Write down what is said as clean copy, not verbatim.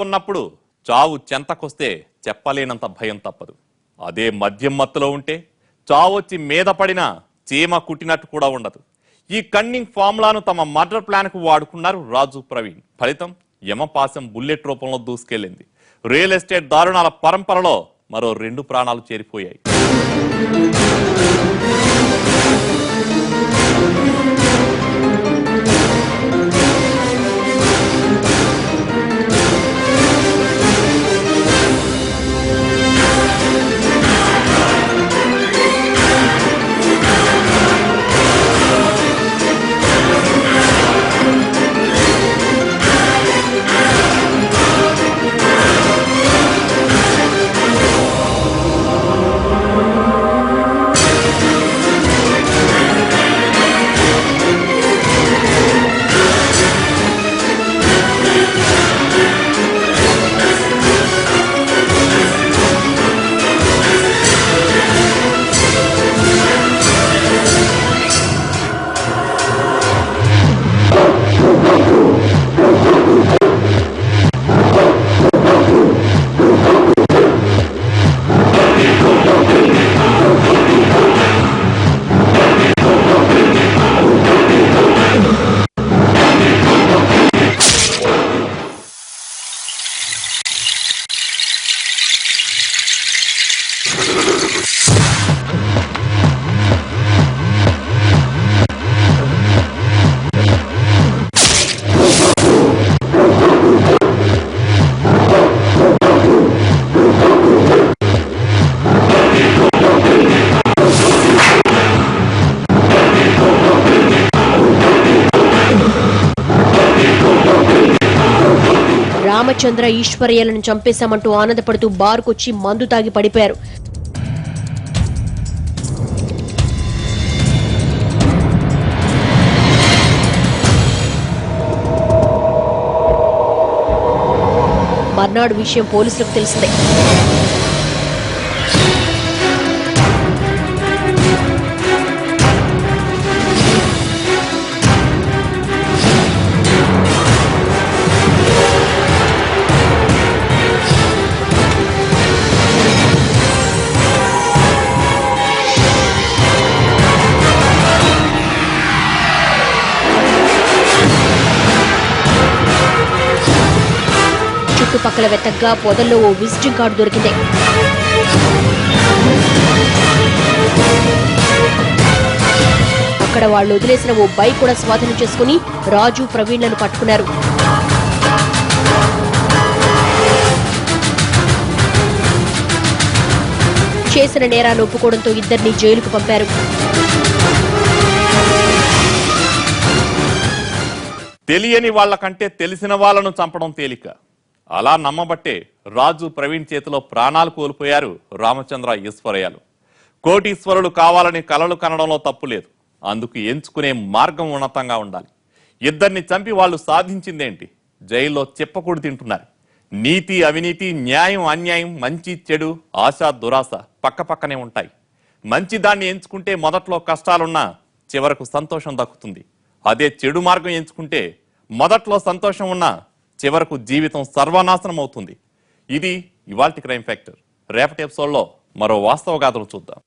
ఉన్నప్పుడు చావు చెంతకొస్తే చెప్పలేనంత భయం తప్పదు. అదే మద్యం మత్తులో ఉంటే చావొచ్చి మీద పడినా చీమ కుట్టినట్టు కూడా ఉండదు. ఈ కన్నింగ్ ఫార్ములాను తమ మర్డర్ ప్లాన్ కు వాడుకున్నారు రాజు ప్రవీణ్. ఫలితం యమపాశం బుల్లెట్ రూపంలో దూసుకెళ్లింది. రియల్ ఎస్టేట్ దారుణాల పరంపరలో మరో 2 ప్రాణాలు చేరిపోయాయి. రామచంద్ర ఈశ్వర్యాలను చంపేశామంటూ ఆనందపడుతూ బారుకొచ్చి మందు తాగి పడిపోయారు. మర్నాడు విషయం పోలీసులకు తెలిసిందే. చుట్టుపక్కల వెతగ్గా పొదల్లో ఓ విజిటింగ్ కార్డు దొరికింది. అక్కడ వాళ్ళు వదిలేసిన ఓ బైక్ కూడా స్వాధీనం చేసుకుని రాజు ప్రవీణ్లను పట్టుకున్నారు. చేసిన నేరాన్ని ఒప్పుకోవడంతో ఇద్దరిని జైలుకు పంపారు. తెలియని వాళ్లకంటే తెలిసిన వాళ్లను చంపడం తేలిక. అలా నమ్మబట్టే రాజు ప్రవీణ్ చేతిలో ప్రాణాలు కోల్పోయారు రామచంద్ర ఈశ్వరయ్యలు. కోటీశ్వరులు కావాలని కలలు కనడంలో తప్పు లేదు. అందుకు ఎంచుకునే మార్గం ఉన్నతంగా ఉండాలి. ఇద్దరిని చంపి వాళ్ళు సాధించిందేంటి? జైల్లో చెప్పకూడు తింటున్నారు. నీతి అవినీతి, న్యాయం అన్యాయం, మంచి చెడు, ఆశ దురాశ పక్కపక్కనే ఉంటాయి. మంచి దాన్ని ఎంచుకుంటే మొదట్లో కష్టాలున్నా చివరకు సంతోషం దక్కుతుంది. అదే చెడు మార్గం ఎంచుకుంటే మొదట్లో సంతోషం ఉన్నా చివరకు జీవితం సర్వనాశనం అవుతుంది. ఇది ఇవాల్టి క్రైమ్ ఫ్యాక్టర్. రేపటి ఎపిసోడ్లో మరో వాస్తవ గాథలు చూద్దాం.